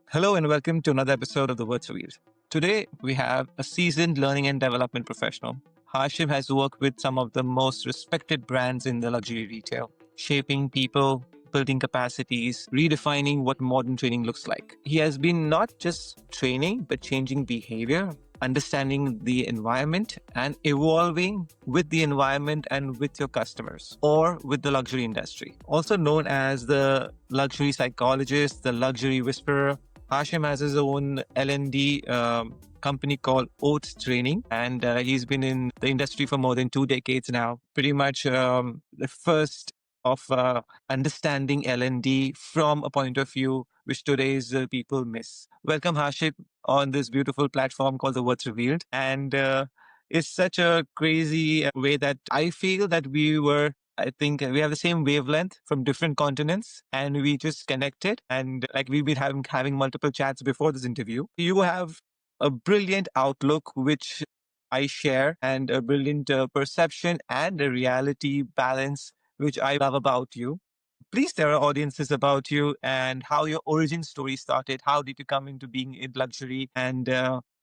Hello and welcome to another episode of The Words Revealed. Today we have a seasoned learning and development professional. Hashim has worked with some of the most respected brands in the luxury retail, shaping people, building capacities, redefining what modern training looks like. He has been not just training, but changing behavior, understanding the environment, and evolving with the environment and with your customers or with the luxury industry. Also known as the luxury psychologist, the luxury whisperer, Hashim has his own L&D company called Oates Training, and he's been in the industry for more than 2 decades now. Pretty much the first of understanding L&D from a point of view which today's people miss. Welcome, Hashim, on this beautiful platform called The Words Revealed. And it's such a crazy way that I feel that I think we have the same wavelength from different continents and we just connected. And like we've been having multiple chats before this interview. You have a brilliant outlook, which I share, and a brilliant perception and a reality balance, which I love about you. Please tell our audiences about you and how your origin story started. How did you come into being in luxury and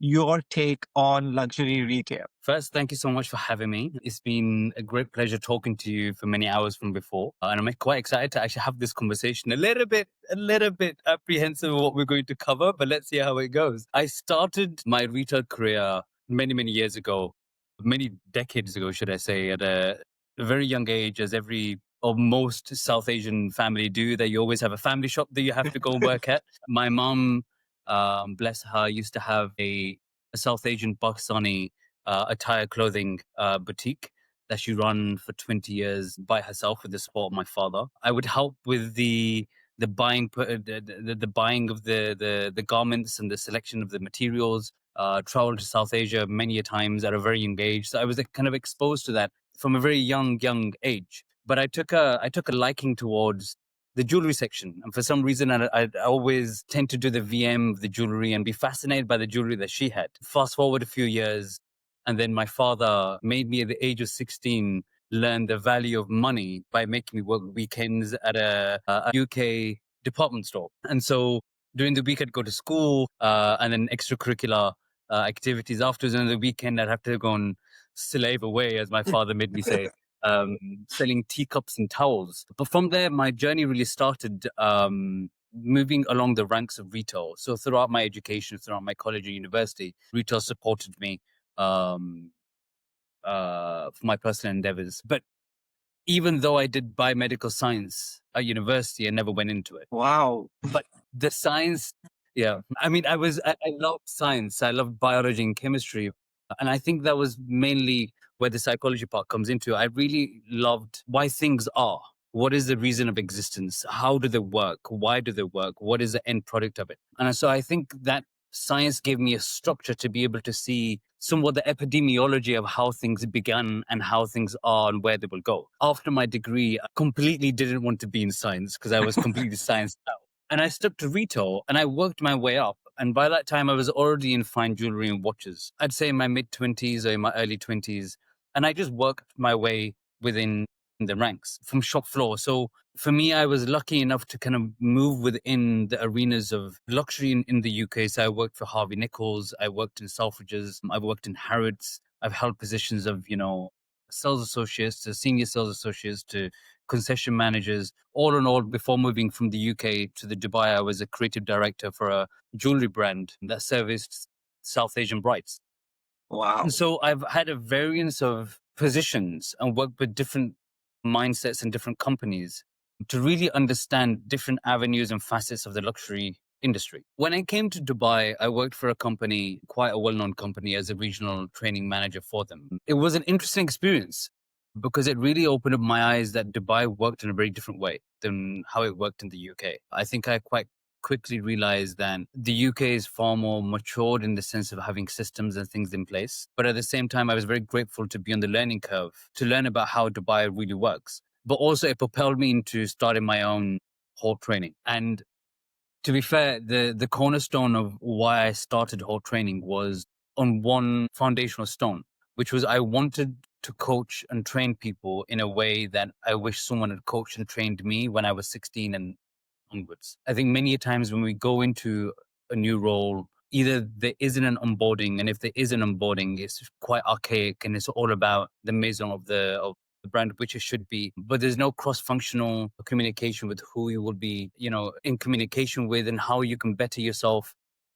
your take on luxury retail? First, thank you so much for having me. It's been a great pleasure talking to you for many hours from before. And I'm quite excited to actually have this conversation. A little bit apprehensive of what we're going to cover, but let's see how it goes. I started my retail career many years ago, many decades ago, should I say, at a very young age, as every or most South Asian family do, that you always have a family shop that you have to go and work at. My mom, bless her, used to have a South Asian Pakistani attire clothing boutique that she run for 20 years by herself with the support of my father. I would help with the buying the buying of the garments and the selection of the materials. Traveled to South Asia many a times at a very young age, so I was kind of exposed to that from a very young age. But I took a liking towards the jewelry section, and for some reason I always tend to do the VM of the jewelry and be fascinated by the jewelry that she had. Fast forward a few years, and then my father made me at the age of 16 learn the value of money by making me work weekends at a UK department store. And so during the week, I'd go to school and then extracurricular activities afterwards. And on the weekend, I'd have to go and slave away, as my father made me say, selling teacups and towels. But from there, my journey really started moving along the ranks of retail. So throughout my education, throughout my college and university, retail supported me um, for my personal endeavors. But even though I did biomedical science at university, I never went into it. Wow. But the science, yeah, I mean, I loved science. I loved biology and chemistry. And I think that was mainly where the psychology part comes into. I really loved why things are. What is the reason of existence? How do they work? Why do they work? What is the end product of it? And so I think that science gave me a structure to be able to see somewhat the epidemiology of how things began and how things are and where they will go. After my degree, I completely didn't want to be in science because I was completely science out. And I stuck to retail and I worked my way up. And by that time, I was already in fine jewelry and watches. I'd say in my mid 20s or in my early 20s. And I just worked my way within the ranks from shop floor. So for me, I was lucky enough to kind of move within the arenas of luxury in the UK. So I worked for Harvey Nichols, I worked in Selfridges, I worked in Harrods. I've held positions of, sales associates to senior sales associates to concession managers. All in all, before moving from the UK to the Dubai, I was a creative director for a jewelry brand that serviced South Asian brides. Wow. And so I've had a variance of positions and worked with different mindsets and different companies to really understand different avenues and facets of the luxury industry. When I came to Dubai, I worked for a company, quite a well-known company, as a regional training manager for them. It was an interesting experience because it really opened up my eyes that Dubai worked in a very different way than how it worked in the UK. I think I quite quickly realized that the UK is far more matured in the sense of having systems and things in place. But at the same time, I was very grateful to be on the learning curve to learn about how Dubai really works. But also it propelled me into starting my own whole training. And to be fair, the cornerstone of why I started whole training was on one foundational stone, which was I wanted to coach and train people in a way that I wish someone had coached and trained me when I was 16 and onwards. I think many times when we go into a new role, either there isn't an onboarding, and if there is an onboarding, it's quite archaic and it's all about the maison of the brand, which it should be. But there's no cross-functional communication with who you will be, in communication with, and how you can better yourself.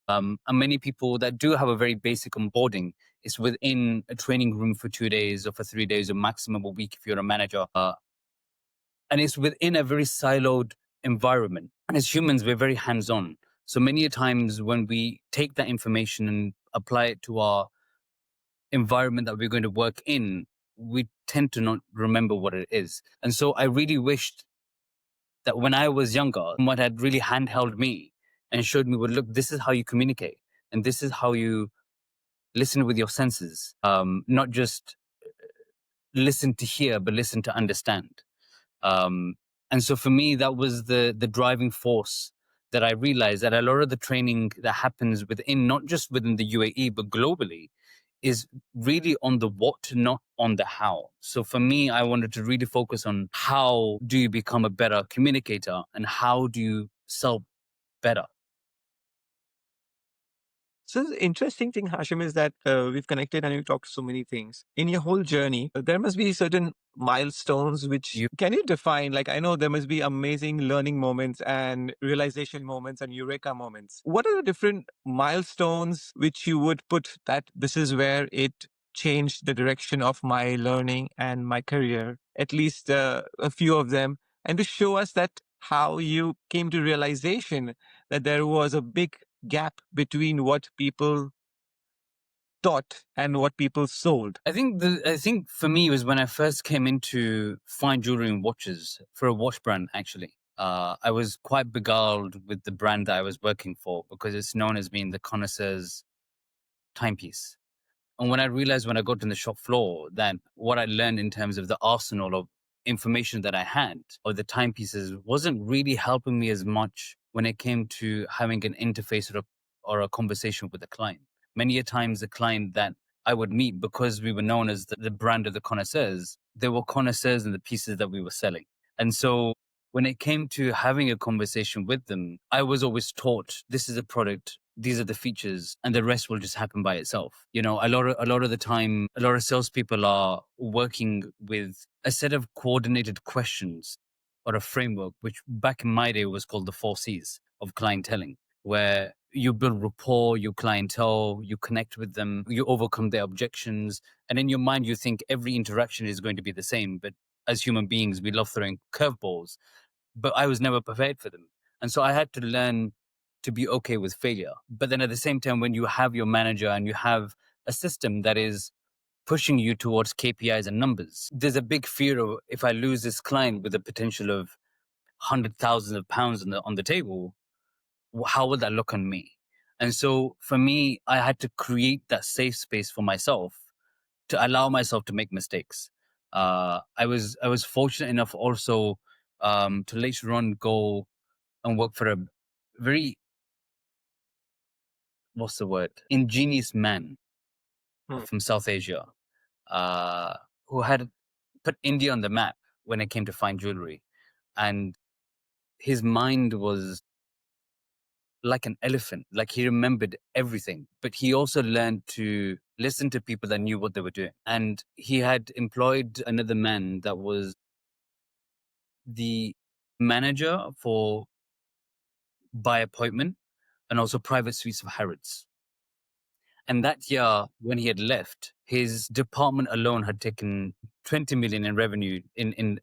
And many people that do have a very basic onboarding is within a training room for 2 days or for 3 days or maximum a week if you're a manager. And it's within a very siloed environment. And as humans, we're very hands on. So many a times when we take that information and apply it to our environment that we're going to work in, we tend to not remember what it is. And so I really wished that when I was younger, someone had really handheld me and showed me, well, look, this is how you communicate. And this is how you listen with your senses, not just listen to hear, but listen to understand. Um, and so for me, that was the driving force that I realized that a lot of the training that happens within, not just within the UAE, but globally, is really on the what, not on the how. So for me, I wanted to really focus on how do you become a better communicator and how do you sell better. So the interesting thing, Hashim, is that we've connected and we've talked so many things. In your whole journey, there must be certain milestones which You, can you define? Like I know there must be amazing learning moments and realization moments and eureka moments. What are the different milestones which you would put that this is where it changed the direction of my learning and my career? At least a few of them, and to show us that how you came to realization that there was a big gap between what people taught and what people sold. I think for me was when I first came into fine jewelry and watches for a watch brand. Actually, I was quite beguiled with the brand that I was working for because it's known as being the connoisseur's timepiece. And when I realized when I got on the shop floor that what I learned in terms of the arsenal of information that I had or the timepieces wasn't really helping me as much when it came to having an interface or a conversation with the client. Many a times the client that I would meet, because we were known as the brand of the connoisseurs, they were connoisseurs in the pieces that we were selling. And so when it came to having a conversation with them, I was always taught this is a product, these are the features, and the rest will just happen by itself. A lot of the time, a lot of salespeople are working with a set of coordinated questions or a framework, which back in my day was called the 4 C's of clienteling, where you build rapport, you clientele, you connect with them, you overcome their objections, and in your mind you think every interaction is going to be the same. But as human beings, we love throwing curveballs, but I was never prepared for them. And so I had to learn to be okay with failure. But then at the same time, when you have your manager and you have a system that is pushing you towards KPIs and numbers, there's a big fear of if I lose this client with the potential of hundred thousands of pounds on the table, how would that look on me? And so for me, I had to create that safe space for myself to allow myself to make mistakes. I was fortunate enough also to later on go and work for a very, what's the word, ingenious man Hmm. from South Asia, uh, who had put India on the map when it came to fine jewelry. And his mind was like an elephant, like he remembered everything, but he also learned to listen to people that knew what they were doing. And he had employed another man that was the manager for by appointment and also private suites of Harrods. And that year, when he had left, his department alone had taken 20 million in revenue in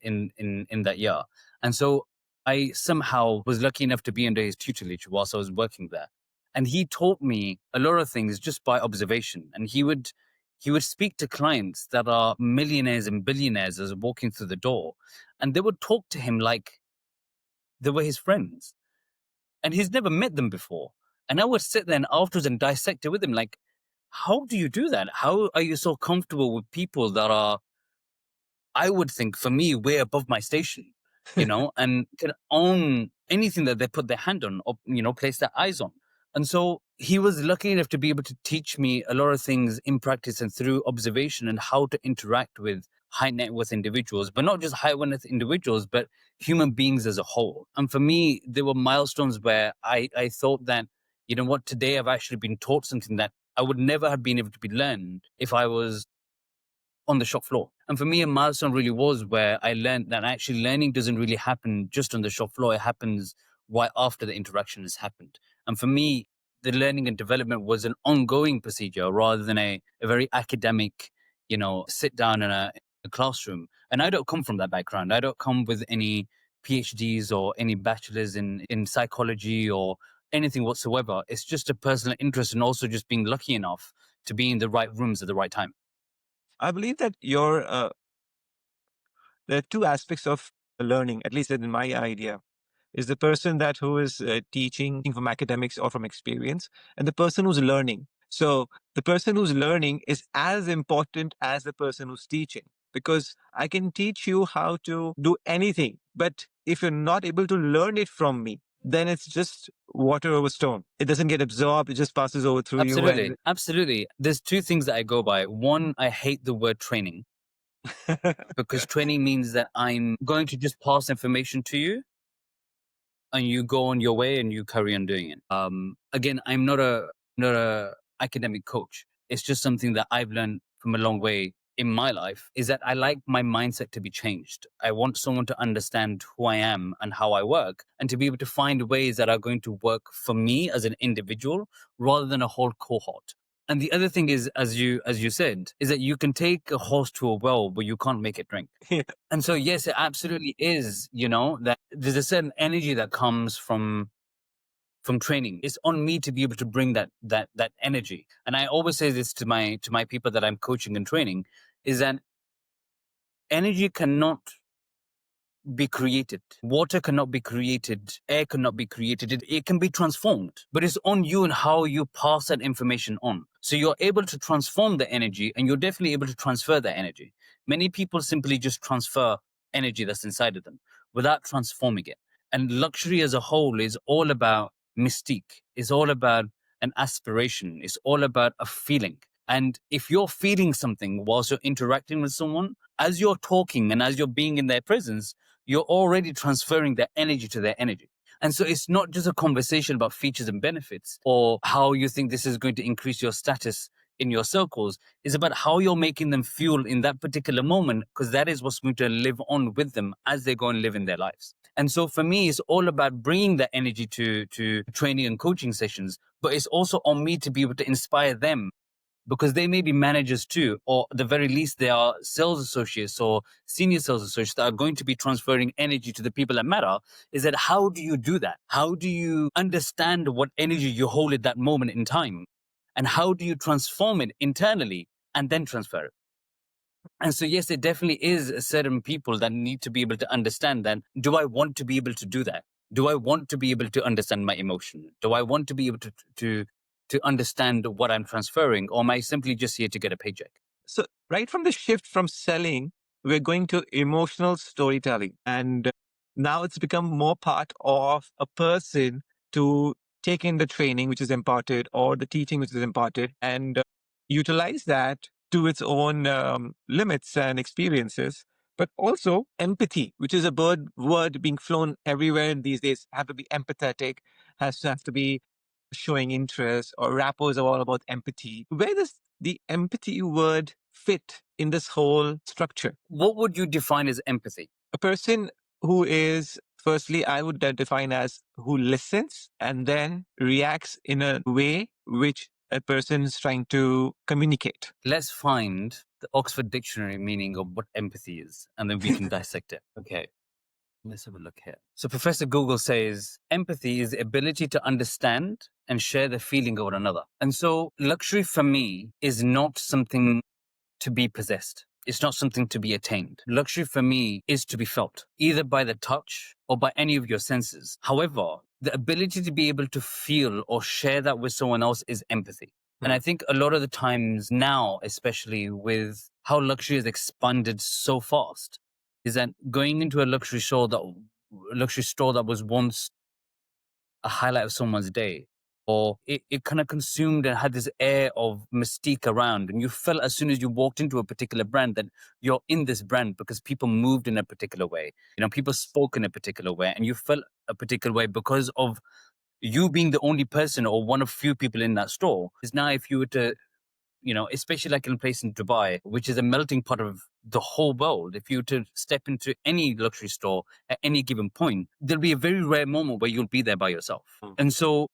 that year. And so I somehow was lucky enough to be under his tutelage whilst I was working there. And he taught me a lot of things just by observation. And he would speak to clients that are millionaires and billionaires as walking through the door. And they would talk to him like they were his friends. And he's never met them before. And I would sit there and afterwards and dissect it with him, like, how do you do that? How are you so comfortable with people that are, I would think, for me, way above my station, and can own anything that they put their hand on or, place their eyes on? And so he was lucky enough to be able to teach me a lot of things in practice and through observation and how to interact with high net worth individuals, but not just high net worth individuals, but human beings as a whole. And for me, there were milestones where I thought that you know what, today I've actually been taught something that I would never have been able to be learned if I was on the shop floor. And for me, a milestone really was where I learned that actually learning doesn't really happen just on the shop floor. It happens right after the interaction has happened. And for me, the learning and development was an ongoing procedure rather than a very academic, sit down in a classroom. And I don't come from that background. I don't come with any PhDs or any bachelors in psychology or anything whatsoever. It's just a personal interest and also just being lucky enough to be in the right rooms at the right time. I believe that there are two aspects of learning, at least in my idea, is the person that who is teaching from academics or from experience, and the person who's learning. So the person who's learning is as important as the person who's teaching, because I can teach you how to do anything, but if you're not able to learn it from me, then it's just water over stone. It doesn't get absorbed, it just passes over through you. Absolutely. And Absolutely. There's two things that I go by. One, I hate the word training because training means that I'm going to just pass information to you and you go on your way and you carry on doing it. Again, I'm not a academic coach. It's just something that I've learned from a long way in my life is that I like my mindset to be changed. I want someone to understand who I am and how I work and to be able to find ways that are going to work for me as an individual rather than a whole cohort. And the other thing is, as you said, is that you can take a horse to a well, but you can't make it drink. yeah. And so, yes, it absolutely is, that there's a certain energy that comes from training. It's on me to be able to bring that energy. And I always say this to my people that I'm coaching and training is that energy cannot be created. Water cannot be created. Air cannot be created. It can be transformed, but it's on you and how you pass that information on. So you're able to transform the energy and you're definitely able to transfer that energy. Many people simply just transfer energy that's inside of them without transforming it. And luxury as a whole is all about mystique. It's all about an aspiration. It's all about a feeling. And if you're feeling something whilst you're interacting with someone, as you're talking and as you're being in their presence, you're already transferring their energy to their energy. And so it's not just a conversation about features and benefits or how you think this is going to increase your status in your circles. It's about how you're making them feel in that particular moment, because that is what's going to live on with them as they go and live in their lives. And so for me, it's all about bringing that energy to training and coaching sessions, but it's also on me to be able to inspire them because they may be managers too, or at the very least, they are sales associates or senior sales associates that are going to be transferring energy to the people that matter. Is that how do you do that? How do you understand what energy you hold at that moment in time? And how do you transform it internally and then transfer it? And so, yes, it definitely is certain people that need to be able to understand that. Do I want to be able to do that? Do I want to be able to understand my emotion? Do I want to be able to understand what I'm transferring, or am I simply just here to get a paycheck? So, right from the shift from selling, we're going to emotional storytelling. And now it's become more part of a person to take in the training which is imparted or the teaching which is imparted and utilize that to its own limits and experiences. But also empathy, which is a word being flown everywhere these days, have to be empathetic, has to have to be showing interest, or rappers are all about empathy. Where does the empathy word fit in this whole structure? What would you define as empathy? A person who is, firstly, I would define as who listens and then reacts in a way which a person is trying to communicate. Let's find the Oxford Dictionary meaning of what empathy is, and then we can dissect it. Okay. Let's have a look here. So Professor Google says empathy is the ability to understand and share the feeling of one another. And so luxury for me is not something to be possessed. It's not something to be attained. Luxury for me is to be felt, either by the touch or by any of your senses. However, the ability to be able to feel or share that with someone else is empathy. And I think a lot of the times now, especially with how luxury has expanded so fast, is that going into a luxury store that was once a highlight of someone's day, or it kind of consumed and had this air of mystique around. And you felt as soon as you walked into a particular brand that you're in this brand because people moved in a particular way. People spoke in a particular way, and you felt a particular way because of you being the only person or one of few people in that store. Is now if you were to, especially like in a place in Dubai, which is a melting pot of the whole world, if you were to step into any luxury store at any given point, there'll be a very rare moment where you'll be there by yourself. And so,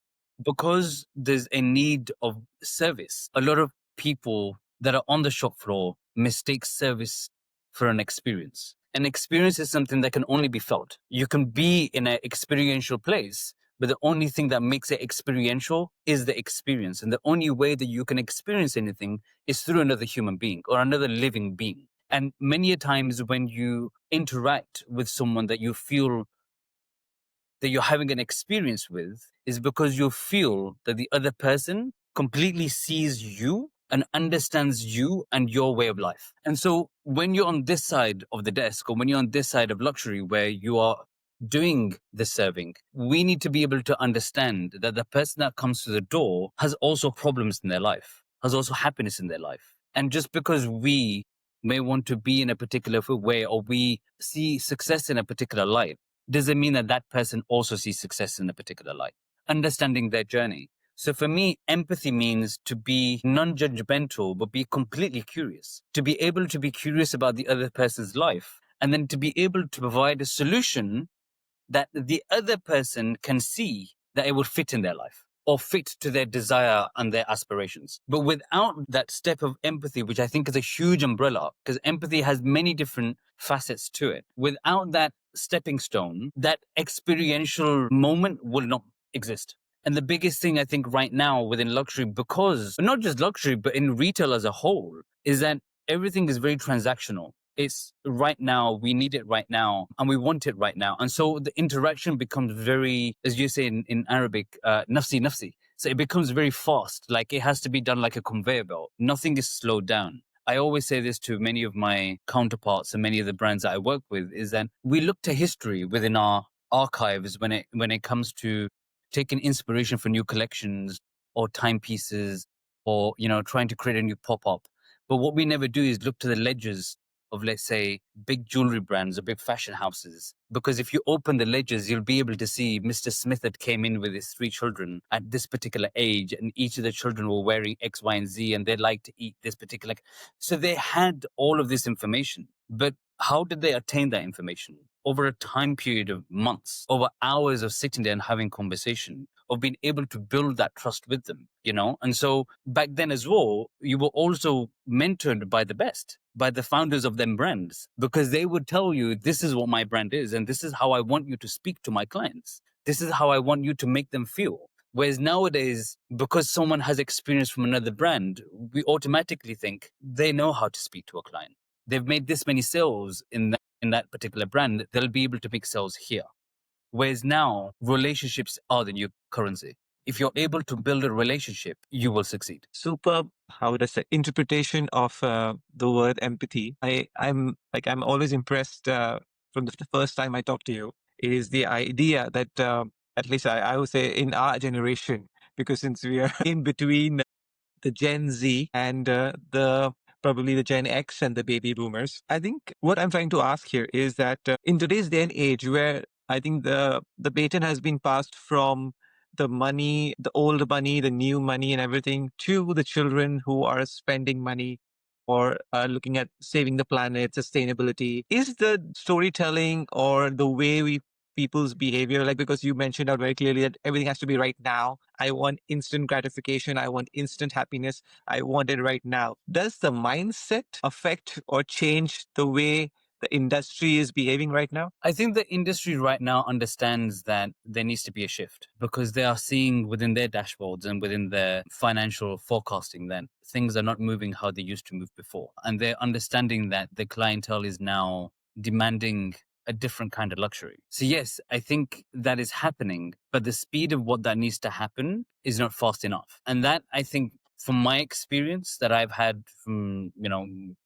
because there's a need of service, a lot of people that are on the shop floor mistake service for an experience. An experience is something that can only be felt. You can be in an experiential place, but the only thing that makes it experiential is the experience. And the only way that you can experience anything is through another human being or another living being. And many a times when you interact with someone that you feel that you're having an experience with is because you feel that the other person completely sees you and understands you and your way of life. And so when you're on this side of the desk or when you're on this side of luxury where you are doing the serving, we need to be able to understand that the person that comes to the door has also problems in their life, has also happiness in their life. And just because we may want to be in a particular way or we see success in a particular light, doesn't mean that that person also sees success in a particular light. Understanding their journey. So for me, empathy means to be non-judgmental, but be completely curious. To be able to be curious about the other person's life, and then to be able to provide a solution that the other person can see that it would fit in their life or fit to their desire and their aspirations. But without that step of empathy, which I think is a huge umbrella, because empathy has many different facets to it, without that stepping stone, that experiential moment will not exist. And the biggest thing I think right now within luxury, because not just luxury, but in retail as a whole, is that everything is very transactional. It's right now, we need it right now, and we want it right now. And so the interaction becomes very, as you say in Arabic, nafsi nafsi. So it becomes very fast, like it has to be done like a conveyor belt. Nothing is slowed down. I always say this to many of my counterparts and many of the brands that I work with, is that we look to history within our archives when it comes to taking inspiration for new collections or timepieces or, trying to create a new pop-up. But what we never do is look to the ledgers of, let's say, big jewelry brands or big fashion houses. Because if you open the ledgers, you'll be able to see Mr. Smith had came in with his 3 children at this particular age, and each of the children were wearing X, Y, and Z, and they like to eat this particular. So they had all of this information. But how did they attain that information? Over a time period of months, over hours of sitting there and having conversation, of being able to build that trust with them, And so back then as well, you were also mentored by the best, by the founders of them brands, because they would tell you, this is what my brand is, and this is how I want you to speak to my clients. This is how I want you to make them feel. Whereas nowadays, because someone has experience from another brand, we automatically think they know how to speak to a client. They've made this many sales in that particular brand, they'll be able to make sales here. Whereas now, relationships are the new currency. If you're able to build a relationship, you will succeed. Superb. How would I say, interpretation of the word empathy. I'm always impressed from the first time I talked to you. It is the idea that at least I would say in our generation, because since we are in between the Gen Z and the probably the Gen X and the baby boomers. I think what I'm trying to ask here is that in today's day and age, where I think the baton has been passed from the money, the old money, the new money, and everything to the children who are spending money or looking at saving the planet, sustainability. Is the storytelling or the way we people's behavior, like, because you mentioned out very clearly that everything has to be right now. I want instant gratification. I want instant happiness. I want it right now. Does the mindset affect or change the way the industry is behaving right now? I think the industry right now understands that there needs to be a shift because they are seeing within their dashboards and within their financial forecasting that things are not moving how they used to move before. And they're understanding that the clientele is now demanding a different kind of luxury. So yes, I think that is happening, but the speed of what that needs to happen is not fast enough. And that, I think, from my experience that I've had from,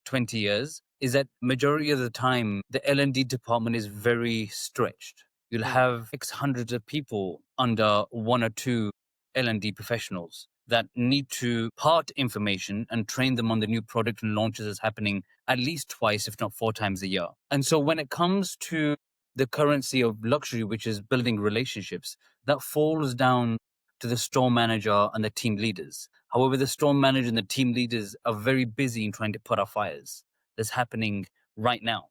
20 years, is that majority of the time the L&D department is very stretched. You'll have hundreds of people under 1 or 2 L&D professionals that need to part information and train them on the new product and launches that's happening at least twice, if not 4 times a year. And so when it comes to the currency of luxury, which is building relationships, that falls down to the store manager and the team leaders. However, the store manager and the team leaders are very busy in trying to put out fires. That's happening right now.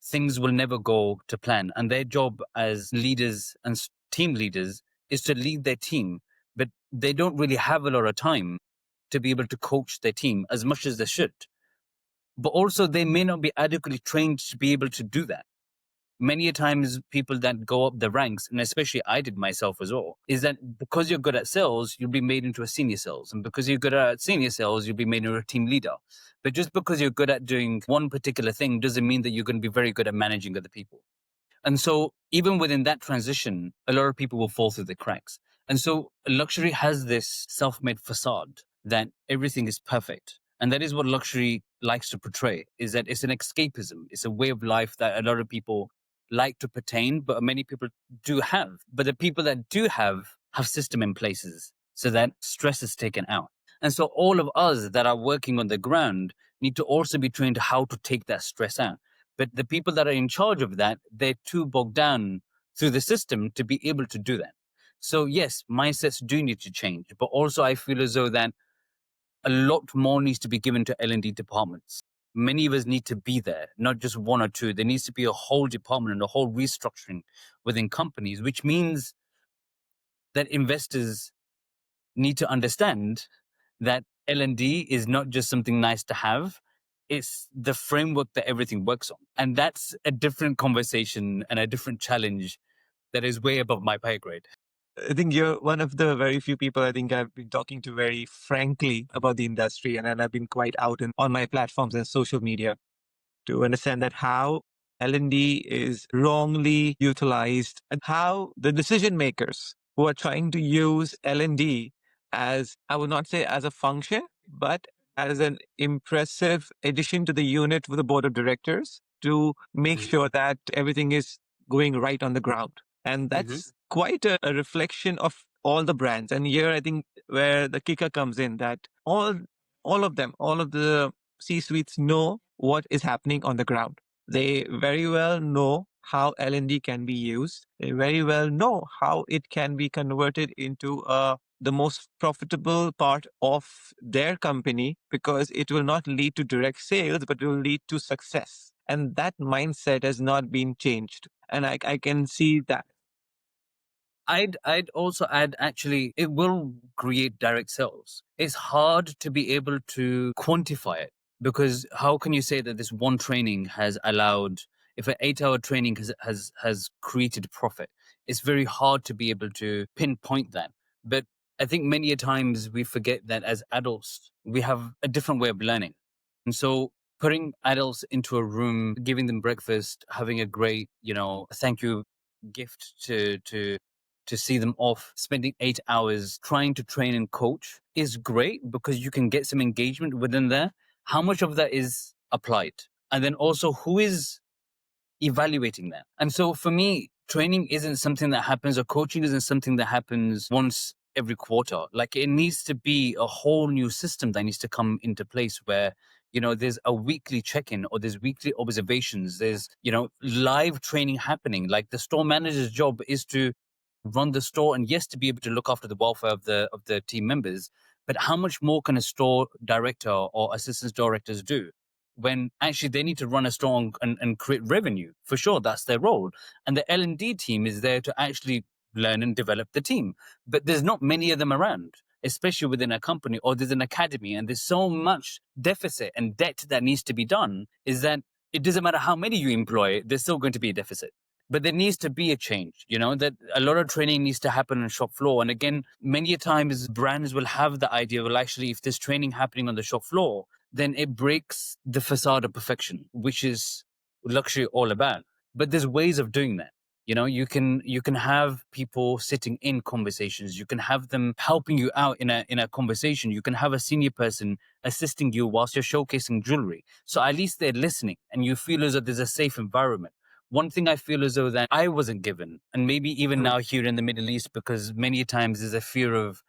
Things will never go to plan. And their job as leaders and team leaders is to lead their team. But they don't really have a lot of time to be able to coach their team as much as they should. But also, they may not be adequately trained to be able to do that. Many a times people that go up the ranks, and especially I did myself as well, is that because you're good at sales, you'll be made into a senior sales. And because you're good at senior sales, you'll be made into a team leader. But just because you're good at doing one particular thing doesn't mean that you're going to be very good at managing other people. And so even within that transition, a lot of people will fall through the cracks. And so luxury has this self-made facade that everything is perfect. And that is what luxury likes to portray, is that it's an escapism. It's a way of life that a lot of people like to pertain, but many people do have. But the people that do have system in places so that stress is taken out. And so all of us that are working on the ground need to also be trained how to take that stress out. But the people that are in charge of that, they're too bogged down through the system to be able to do that. So yes, mindsets do need to change, but also I feel as though that a lot more needs to be given to L&D departments. Many of us need to be there, not just one or two. There needs to be a whole department and a whole restructuring within companies, which means that investors need to understand that L&D is not just something nice to have. It's the framework that everything works on. And that's a different conversation and a different challenge that is way above my pay grade. I think you're one of the very few people I think I've been talking to very frankly about the industry, and I've been quite out on my platforms and social media to understand that how L&D is wrongly utilized and how the decision makers who are trying to use L&D as, I would not say as a function, but as an impressive addition to the unit with the board of directors to make sure that everything is going right on the ground. And that's quite a reflection of all the brands. And here I think where the kicker comes in, that all of them, all of the C-suites know what is happening on the ground. They very well know how L&D can be used. They very well know how it can be converted into the most profitable part of their company, because it will not lead to direct sales, but it will lead to success. And that mindset has not been changed. And I can see that. I'd also add, actually it will create direct sales. It's hard to be able to quantify it, because how can you say that this one training has allowed, if an 8-hour training has created profit? It's very hard to be able to pinpoint that. But I think many a times we forget that as adults we have a different way of learning. And so putting adults into a room, giving them breakfast, having a great, thank you gift to see them off, spending 8 hours trying to train and coach is great, because you can get some engagement within there. How much of that is applied? And then also, who is evaluating that? And so for me, training isn't something that happens, or coaching isn't something that happens once every quarter. Like, it needs to be a whole new system that needs to come into place where, there's a weekly check-in, or there's weekly observations. There's, live training happening. Like, the store manager's job is to run the store, and yes, to be able to look after the welfare of the team members. But how much more can a store director or assistant directors do when actually they need to run a store and create revenue? For sure, that's their role. And the L&D team is there to actually learn and develop the team. But there's not many of them around, especially within a company, or there's an academy, and there's so much deficit and debt that needs to be done, is that it doesn't matter how many you employ, there's still going to be a deficit. But there needs to be a change, that a lot of training needs to happen on shop floor. And again, many a times brands will have the idea, well, actually, if there's training happening on the shop floor, then it breaks the facade of perfection, which is luxury all about. But there's ways of doing that. You can have people sitting in conversations. You can have them helping you out in a conversation. You can have a senior person assisting you whilst you're showcasing jewelry. So at least they're listening, and you feel as though there's a safe environment. One thing I feel as though that I wasn't given, and maybe even now here in the Middle East, because many times there's a fear of,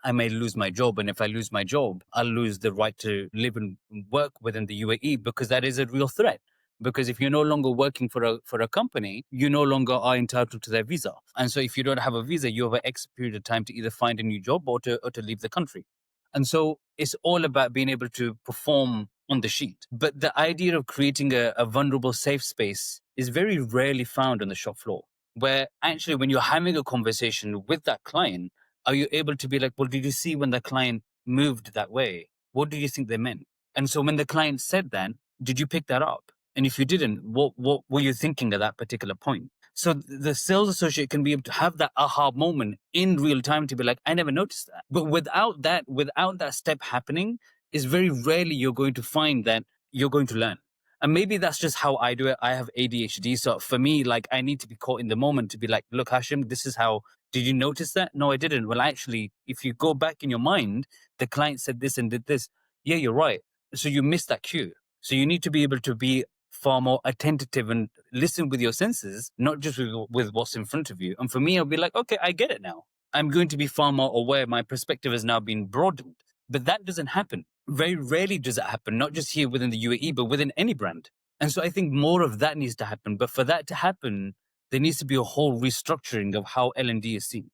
I may lose my job. And if I lose my job, I'll lose the right to live and work within the UAE, because that is a real threat. because if you're no longer working for a company, you no longer are entitled to their visa. And so if you don't have a visa, you have an X period of time to either find a new job or to leave the country. And so it's all about being able to perform on the sheet. But the idea of creating a vulnerable safe space is very rarely found on the shop floor, where actually when you're having a conversation with that client, are you able to be like, well, did you see when the client moved that way? What do you think they meant? And so when the client said that, did you pick that up? And if you didn't, what were you thinking at that particular point? So the sales associate can be able to have that aha moment in real time to be like, I never noticed that. But without that step happening, is very rarely you're going to find that you're going to learn. And maybe that's just how I do it. I have ADHD. So for me, like I need to be caught in the moment to be like, look, Hashim, this is how, did you notice that? No, I didn't. Well, actually, if you go back in your mind, the client said this and did this. Yeah, you're right. So you missed that cue. So you need to be able to be far more attentive and listen with your senses, not just with what's in front of you. And for me, I'll be like, okay, I get it now. I'm going to be far more aware. My perspective has now been broadened. But that doesn't happen. Very rarely does it happen, not just here within the UAE, but within any brand. And so I think more of that needs to happen. But for that to happen, there needs to be a whole restructuring of how L&D is seen.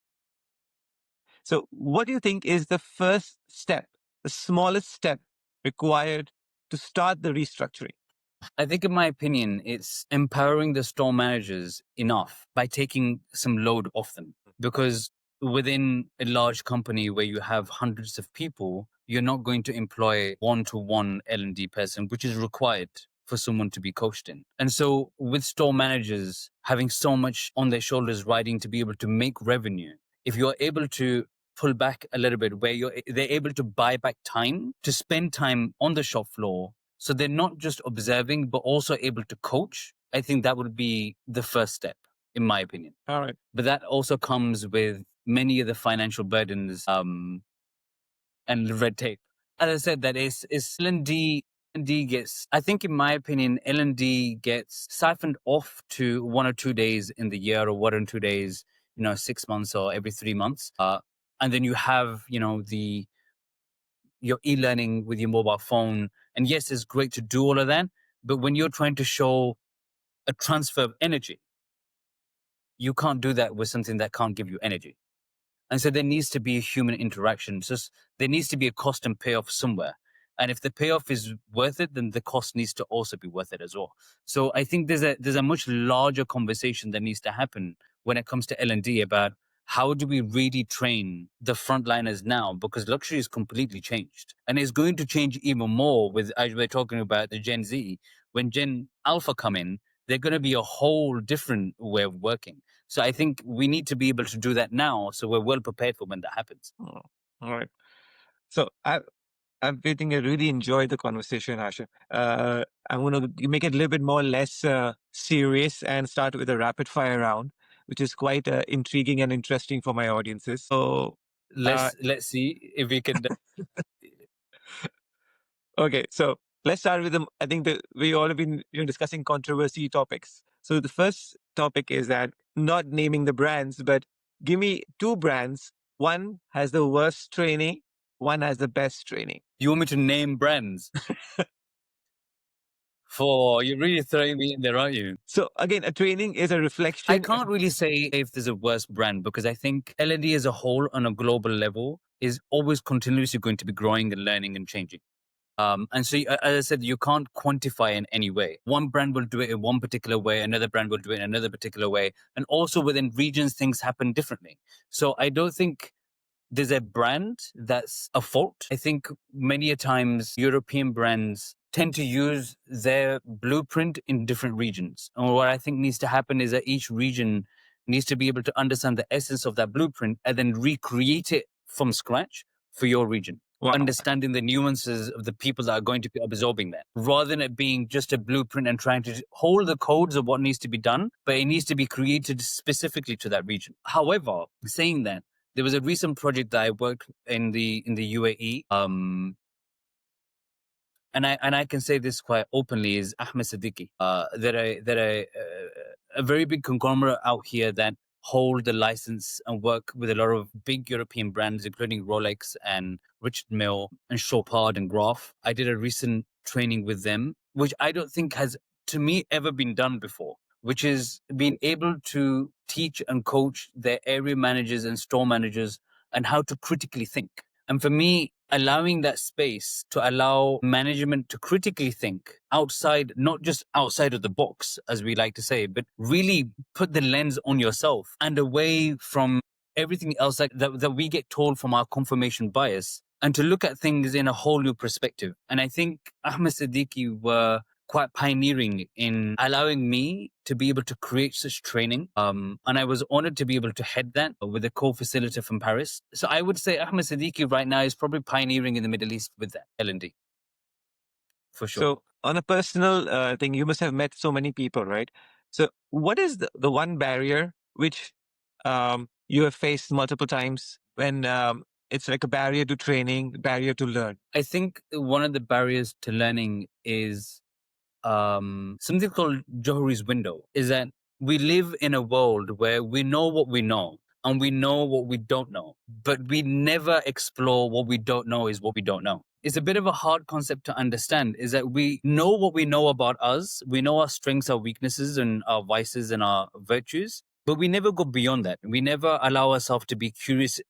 So, what do you think is the first step, the smallest step required to start the restructuring? I think, in my opinion, it's empowering the store managers enough by taking some load off them. Because within a large company where you have hundreds of people, you're not going to employ one-to-one L&D person, which is required for someone to be coached in. And so with store managers having so much on their shoulders riding to be able to make revenue, if you're able to pull back a little bit where they're able to buy back time to spend time on the shop floor, so they're not just observing, but also able to coach, I think that would be the first step, in my opinion. All right. But that also comes with many of the financial burdens and red tape. As I said, that is L&D gets, I think in my opinion, L&D gets siphoned off to 1 or 2 days in the year, or 1 or 2 days, 6 months or every 3 months. And then you have, your e-learning with your mobile phone. And yes, it's great to do all of that. But when you're trying to show a transfer of energy, you can't do that with something that can't give you energy. And so there needs to be a human interaction. So there needs to be a cost and payoff somewhere. And if the payoff is worth it, then the cost needs to also be worth it as well. So I think there's a much larger conversation that needs to happen when it comes to L&D about how do we really train the frontliners now, because luxury is completely changed. And it's going to change even more with, as we're talking about the Gen Z, when Gen Alpha come in, they're going to be a whole different way of working. So I think we need to be able to do that now, so we're well prepared for when that happens. Oh, all right. So I'm feeling I really enjoyed the conversation, Hashim. I'm going to make it a little bit more less serious and start with a rapid fire round, which is quite intriguing and interesting for my audiences. So, uh, Let's see if we can. okay, so let's start with them. I think we all have been discussing controversy topics. So the first topic is that not naming the brands, but give me two brands. One has the worst training, one has the best training. You want me to name brands? You're really throwing me in there, aren't you? So again, a training is a I reflection. can't really say if there's a worse brand, because I think L&D as a whole on a global level is always continuously going to be growing and learning and changing. And so, as I said, you can't quantify in any way. One brand will do it in one particular way, another brand will do it in another particular way. And also within regions, things happen differently. So I don't think there's a brand that's a fault. I think many a times European brands tend to use their blueprint in different regions. And what I think needs to happen is that each region needs to be able to understand the essence of that blueprint and then recreate it from scratch for your region. Wow. Understanding the nuances of the people that are going to be absorbing that, rather than it being just a blueprint and trying to hold the codes of what needs to be done, but it needs to be created specifically to that region. However, saying that, there was a recent project that I worked in the UAE, and I can say this quite openly, is Ahmed Siddiqui. A very big conglomerate out here that hold the license and work with a lot of big European brands, including Rolex and Richard Mille and Chopard and Graf. I did a recent training with them, which I don't think has to me ever been done before, which is being able to teach and coach their area managers and store managers and how to critically think. And for me, allowing that space to allow management to critically think outside, not just outside of the box, as we like to say, but really put the lens on yourself and away from everything else that we get told from our confirmation bias, and to look at things in a whole new perspective. And I think Ahmed Siddiqui were quite pioneering in allowing me to be able to create such training. And I was honored to be able to head that with a co-facilitator from Paris. So I would say Ahmed Siddiqui right now is probably pioneering in the Middle East with that L&D, for sure. So, on a personal thing, you must have met so many people, right? So, what is the one barrier which you have faced multiple times when it's like a barrier to training, barrier to learn? I think one of the barriers to learning is something called Johari's window, is that we live in a world where we know what we know and we know what we don't know, but we never explore what we don't know is what we don't know. It's a bit of a hard concept to understand, is that we know what we know about us. We know our strengths, our weaknesses, and our vices and our virtues, but we never go beyond that. We never allow ourselves to be curious,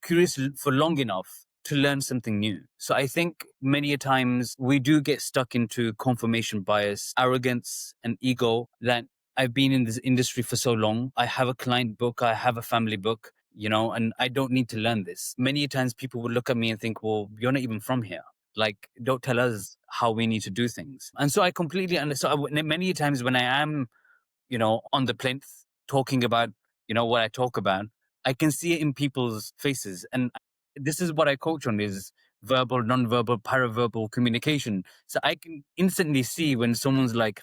curious for long enough to learn something new. So I think many a times we do get stuck into confirmation bias, arrogance, and ego. That I've been in this industry for so long. I have a client book, I have a family book, and I don't need to learn this. Many times people will look at me and think, well, you're not even from here. Like, don't tell us how we need to do things. And so I completely understand. So many times when I am, on the plinth talking about, what I talk about, I can see it in people's faces. And this is what I coach on, is verbal, non-verbal, paraverbal communication. So I can instantly see when someone's like,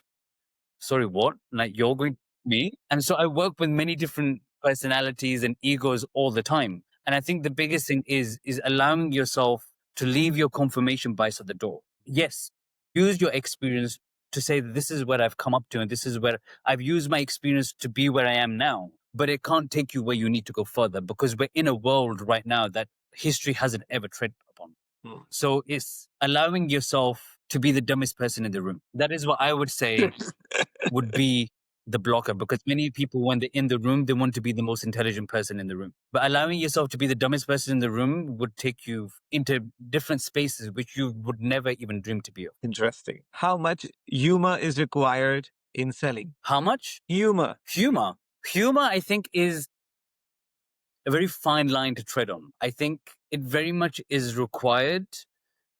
sorry, what? Like, you're going to me? And so I work with many different personalities and egos all the time. And I think the biggest thing is allowing yourself to leave your confirmation bias at the door. Yes, use your experience to say that this is what I've come up to and this is where I've used my experience to be where I am now. But it can't take you where you need to go further, because we're in a world right now that history hasn't ever tread upon. So it's allowing yourself to be the dumbest person in the room. That is what I would say would be the blocker, because many people, when they're in the room, they want to be the most intelligent person in the room. But allowing yourself to be the dumbest person in the room would take you into different spaces which you would never even dream to be of. Interesting. How much humor is required in selling? How much? Humor. Humor. Humor, I think, is a very fine line to tread on. I think it very much is required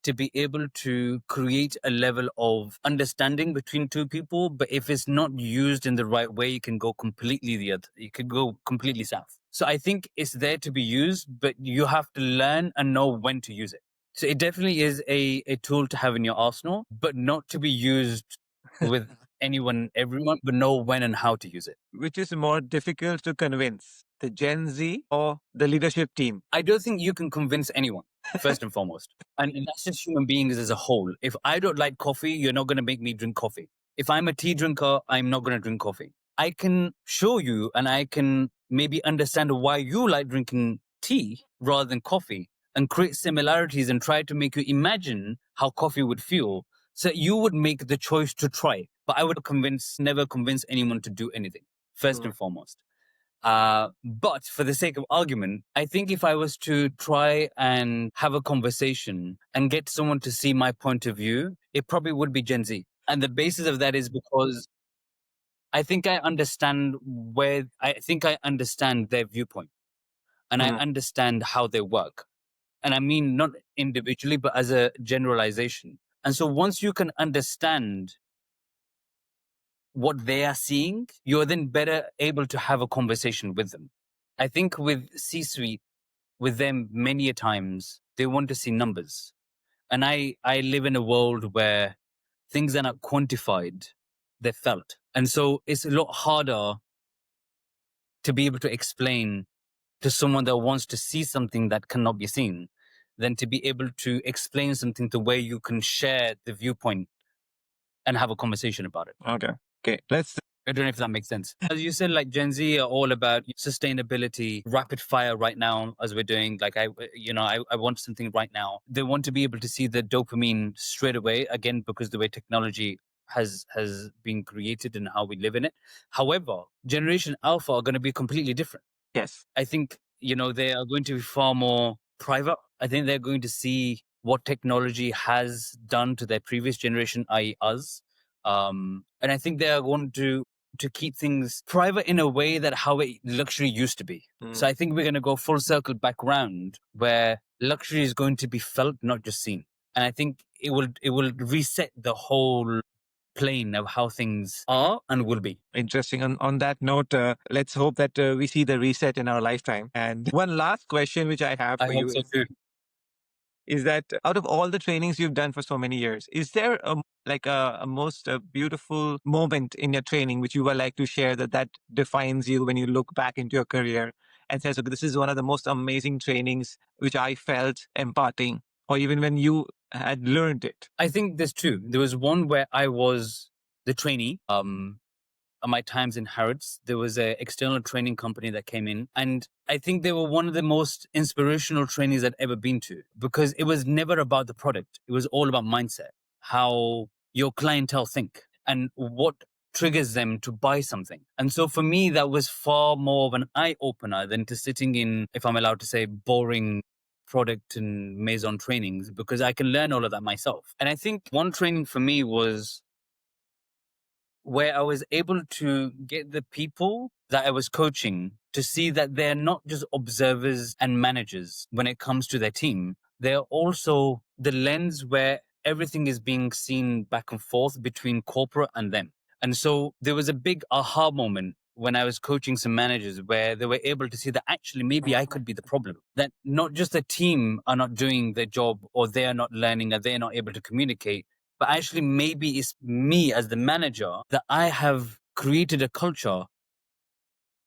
to be able to create a level of understanding between two people. But if it's not used in the right way, you can go completely the other. You could go completely south. So I think it's there to be used, but you have to learn and know when to use it. So it definitely is a tool to have in your arsenal, but not to be used with anyone, everyone, but know when and how to use it. Which is more difficult to convince, the Gen Z or the leadership team? I don't think you can convince anyone, first and foremost. And that's just human beings as a whole. If I don't like coffee, you're not going to make me drink coffee. If I'm a tea drinker, I'm not going to drink coffee. I can show you and I can maybe understand why you like drinking tea rather than coffee, and create similarities and try to make you imagine how coffee would feel, so you would make the choice to try. But I would never convince anyone to do anything, first and foremost. But for the sake of argument, I think if I was to try and have a conversation and get someone to see my point of view, it probably would be Gen Z. And the basis of that is because I think I understand their viewpoint, and I understand how they work. And I mean, not individually, but as a generalization. And so once you can understand what they are seeing, you're then better able to have a conversation with them. I think with C-suite, with them, many a times, they want to see numbers. And I live in a world where things are not quantified, they're felt. And so it's a lot harder to be able to explain to someone that wants to see something that cannot be seen than to be able to explain something the way you can share the viewpoint and have a conversation about it. Okay. Okay. Let's. I don't know if that makes sense. As you said, like Gen Z are all about sustainability, rapid fire right now, as we're doing. Like I want something right now. They want to be able to see the dopamine straight away, again, because the way technology has been created and how we live in it. However, Generation Alpha are going to be completely different. Yes. I think, they are going to be far more private. I think they're going to see what technology has done to their previous generation, i.e., us. And I think they are going to keep things private in a way that how luxury used to be. So I think we're going to go full circle back round where luxury is going to be felt, not just seen. And I think it will reset the whole plane of how things are and will be. Interesting. On that note, let's hope that we see the reset in our lifetime. And one last question, which I have I for hope you, so too. is that out of all the trainings you've done for so many years, is there a most beautiful moment in your training which you would like to share that defines you when you look back into your career and says, okay, this is one of the most amazing trainings which I felt imparting, or even when you had learned it? I think there's two. There was one where I was the trainee. On my times in Harrods, there was an external training company that came in, and I think they were one of the most inspirational trainees I'd ever been to because it was never about the product. It was all about mindset, how your clientele think, and what triggers them to buy something. And so for me, that was far more of an eye opener than to sitting in, if I'm allowed to say, boring product and maison trainings because I can learn all of that myself. And I think one training for me was where I was able to get the people that I was coaching to see that they're not just observers and managers when it comes to their team. They're also the lens where everything is being seen back and forth between corporate and them. And so there was a big aha moment when I was coaching some managers where they were able to see that actually maybe I could be the problem. That not just the team are not doing their job or they are not learning or they're not able to communicate, but actually maybe it's me as the manager that I have created a culture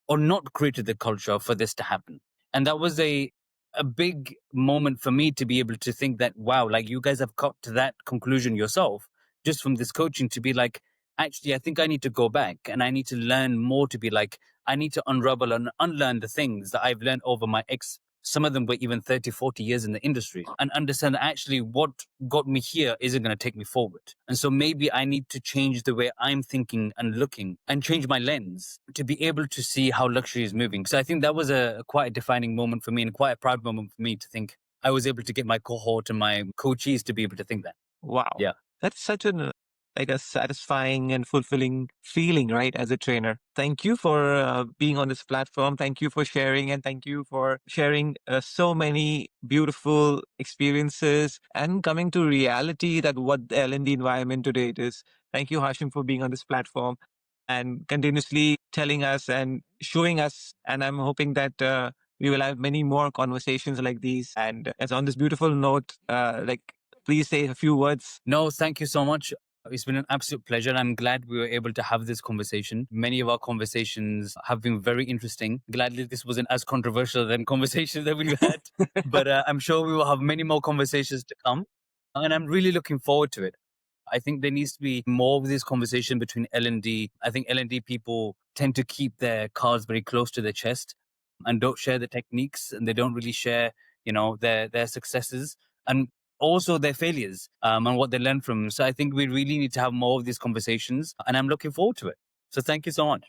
or not created the culture for this to happen. And that was a big moment for me to be able to think that, wow, like you guys have got to that conclusion yourself just from this coaching to be like, actually, I think I need to go back and I need to learn more to be like, I need to unravel and unlearn the things that I've learned over my some of them were even 30, 40 years in the industry and understand that actually what got me here isn't going to take me forward. And so maybe I need to change the way I'm thinking and looking and change my lens to be able to see how luxury is moving. So I think that was a quite a defining moment for me and quite a proud moment for me to think I was able to get my cohort and my coachees to be able to think that. Wow. Yeah. That's such an like a satisfying and fulfilling feeling, right? As a trainer. Thank you for being on this platform. Thank you for sharing, and thank you for sharing so many beautiful experiences and coming to reality that what the L&D environment today it is. Thank you, Hashim, for being on this platform and continuously telling us and showing us. And I'm hoping that we will have many more conversations like these. And as on this beautiful note, please say a few words. No, thank you so much. It's been an absolute pleasure. I'm glad we were able to have this conversation. Many of our conversations have been very interesting. Gladly, this wasn't as controversial than conversations that we've had, but I'm sure we will have many more conversations to come. And I'm really looking forward to it. I think there needs to be more of this conversation between L&D. I think L&D people tend to keep their cards very close to their chest and don't share the techniques and they don't really share, their successes and also their failures and what they learn from. So I think we really need to have more of these conversations and I'm looking forward to it. So thank you so much.